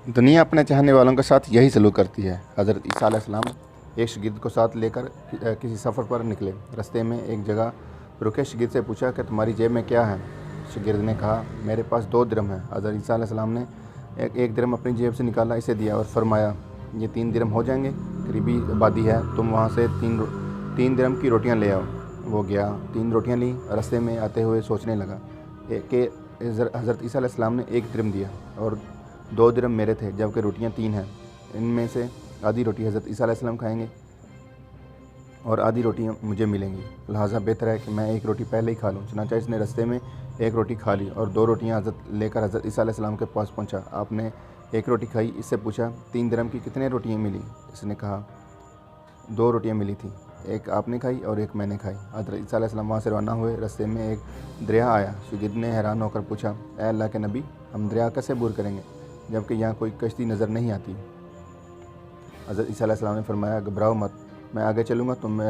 दुनिया अपने चाहने वालों के साथ यही सलूक करती है। हज़रत ईसा अलैहिस्सलाम एक शागिर्द को साथ लेकर किसी सफ़र पर निकले। रास्ते में एक जगह रुके, शागिर्द से पूछा कि तुम्हारी जेब में क्या है। शागिर्द ने कहा, मेरे पास 2 दिरहम है। हज़रत ईसा अलैहिस्सलाम ने एक दिरहम अपनी जेब से निकाला, इसे दिया और फरमाया, ये 3 दिरहम हो जाएंगे, करीबी आबादी है, तुम वहाँ से 3 दिरहम की रोटियाँ ले आओ। वो गया, 3 रोटियाँ ली। रास्ते में आते हुए सोचने लगा कि हज़रत ईसा अलैहिस्सलाम ने 1 दिरहम दिया और 2 दिरहम मेरे थे, जबकि रोटियां 3 हैं। इनमें से आधी रोटी हज़रत ईसा अलैहिस्सलाम खाएंगे और आधी रोटियां मुझे मिलेंगी, लिहाजा बेहतर है कि मैं 1 रोटी पहले ही खा लूँ। चुनांचे इसने रास्ते में 1 रोटी खा ली और 2 रोटियां लेकर हज़रत ईसा अलैहिस्सलाम के पास पहुँचा। आपने 1 रोटी खाई। इससे पूछा, 3 दिरहम की कितने रोटियाँ मिली? इसने कहा, 2 रोटियाँ मिली थी, 1 आपने खाई और 1 मैंने खाई। हज़रत ईसा अलैहिस्सलाम वहाँ से रवाना हुए। रास्ते में एक दरिया आया। शागिर्द ने हैरान होकर पूछा, ऐ अल्लाह के नबी, हम दरिया कैसे अबूर करेंगे जबकि यहाँ कोई कश्ती नज़र नहीं आती? हज़रत ईसा अलैहिस्सलाम ने फरमाया, घबराओ मत, मैं आगे चलूँगा, तुम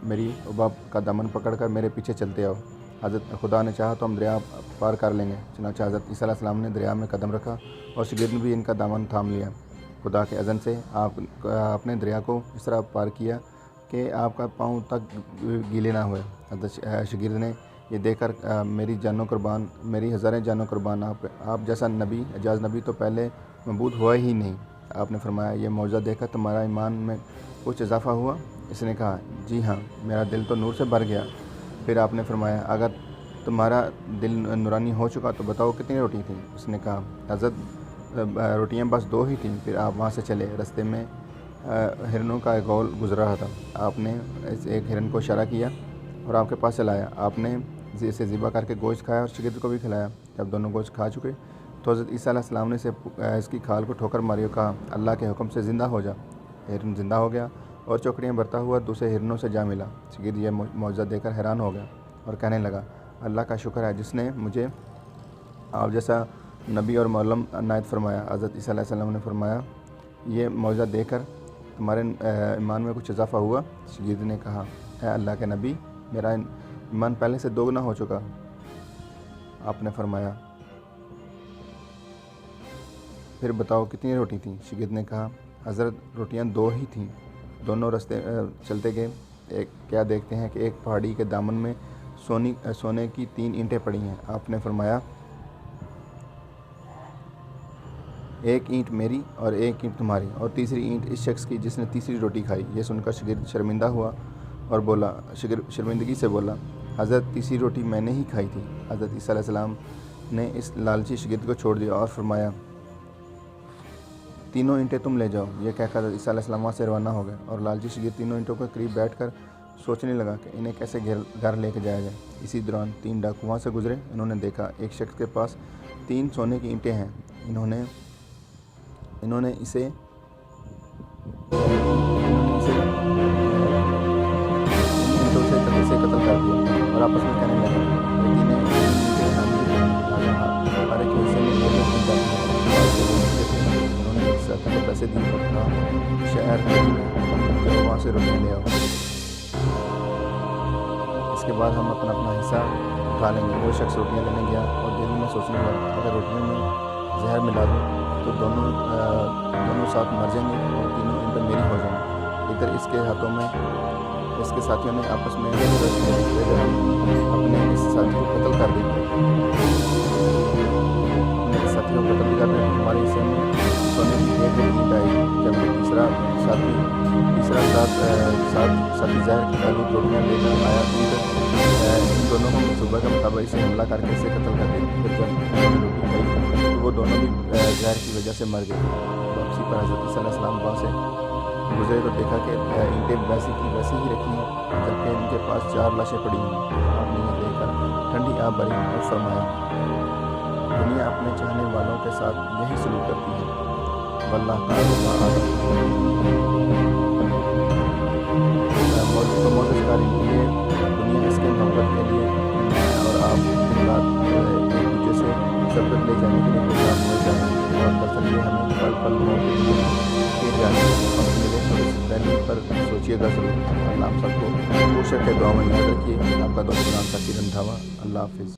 मेरी उबाब का दामन पकड़कर मेरे पीछे चलते आओ। हज़रत खुदा ने चाहा तो हम दरिया पार कर लेंगे। चुनांचे हज़रत ईसा अलैहिस्सलाम ने दरिया में कदम रखा और शागिर्द ने भी इनका दामन थाम लिया। खुदा के अज़न से आपने दरिया को इस तरह पार किया कि आपका पाँव तक गीले ना हुए। हज़रत शागिर्द ने ये देखकर मेरी जानों कुर्बान, मेरी हज़ारें जानों कुर्बान, आप जैसा नबी, एजाज़ नबी तो पहले मबूद हुआ ही नहीं। आपने फरमाया, ये मौजज़ा देखकर तुम्हारा ईमान में कुछ इजाफ़ा हुआ? इसने कहा, जी हाँ, मेरा दिल तो नूर से भर गया। फिर आपने फरमाया, अगर तुम्हारा दिल नूरानी हो चुका तो बताओ कितनी रोटी थी? उसने कहा, हज़रत रोटियाँ बस 2 ही थीं। फिर आप वहाँ से चले। रास्ते में हिरनों का एक गौल गुजर रहा था। आपने एक हिरन को इशारा किया और आपके पास चलाया। आपने इसे ज़िबा करके गोश्त खाया और शागिर्द को भी खिलाया। जब दोनों गोश्त खा चुके तो हज़रत ईसा अलैहिस्सलाम ने इसकी खाल को ठोकर मारी और कहा, अल्लाह के हुक्म से ज़िंदा हो जा। हिरन ज़िंदा हो गया और चौकड़ियाँ भरता हुआ दूसरे हिरनों से जा मिला। शागिर्द यह मौजज़ा देखकर हैरान हो गया और कहने लगा, अल्लाह का शुक्र है जिसने मुझे आप जैसा नबी और मौलम अनायत फरमाया। हज़रत ईसा अलैहिस्सलाम ने फरमाया, ये मौजज़ा देखकर तुम्हारे ईमान में कुछ इजाफ़ा हुआ? शागिर्द ने कहा, ऐ अल्लाह के नबी, मेरा ईमान पहले से 2 गुना हो चुका। आपने फरमाया, फिर बताओ कितनी रोटी थी? शागिर्द ने कहा, हज़रत रोटियां 2 ही थीं। दोनों रास्ते चलते गए। क्या देखते हैं कि एक पहाड़ी के दामन में सोने की 3 ईंटें पड़ी हैं। आपने फरमाया, 1 ईंट मेरी और 1 ईंट तुम्हारी और तीसरी ईंट इस शख्स की जिसने तीसरी रोटी खाई। ये सुनकर शागिर्द शर्मिंदा हुआ और बोला, शर्मिंदगी से बोला, हज़रत तीसरी रोटी मैंने ही खाई थी। हज़रत ईसा अलैहिस्सलाम ने इस लालची शागिर्द को छोड़ दिया और फरमाया, 3 ईंटें तुम ले जाओ। यह कहकर हज़रत ईसा अलैहिस्सलाम वहाँ से रवाना हो गए और लालची शागिर्द 3 ईंटों के करीब बैठकर सोचने लगा कि इन्हें कैसे घर लेके जाया जाए। इसी दौरान 3 डाकू वहाँ से गुजरे। इन्होंने देखा एक शख्स के पास 3 सोने की ईंटें हैं। इन्होंने इसे कत्ल कर दिया और आपस में कहने लगे, हमारे के हिस्से में उन्होंने इस पैसे दिए और कहा, शहर जब वहाँ से रोटियाँ ले आओ, इसके बाद हम अपना हिस्सा खा लेंगे। वो शख्स रोटियाँ लेने गया और दिल में सोचने लगा, अगर रोटियों में जहर मिला दूँ तो दोनों साथ मर जाएंगे और 3 ईंटें मेरी हो जाएंगी। इधर इसके साथियों ने आपस में अपने इस साथी को कत्ल कर दिया। अपने इस साथी को कत्ल भी कर दिया। हमारे हिस्से में सोने की 1 ईंट आई, जबकि तीसरा साथी जहर की तालुक रोटियाँ लेकर आया। इन दोनों को सुबह का मुताबिक इसे हमला करके इसे कत्ल कर दिया। फिर जब रोटी खाई तो वो दोनों भी जहर की वजह से मर गए। वापसी पर हज़रत ईसा अलैहिस्सलाम वहाँ से गुजरे तो देखा कि ईंटें वैसी की वैसी ही रखी हैं, जबकि इनके पास 4 लाशें पड़ी हैं। आपने ये देखकर ठंडी आँख भरी और फरमाया, दुनिया अपने चाहने वालों के साथ यही सलूक करती है। वल्लाह मोज़कारी लिए दुनिया इसके मोहब्बत के लिए मैं और आप दिन रात एक दूसरे से सबक ले जाने के लिए प्रोग्राम हो जाए और तसल्ली हमें पल पल किए जाने और मेरे तो इस पहले पर सोचिएगा ज़रूर। अल्लाह आप सबको कोशिश के दुआ में याद रखिए। आपका दोस्त नाम साकिर रंधावा। अल्लाह हाफिज़।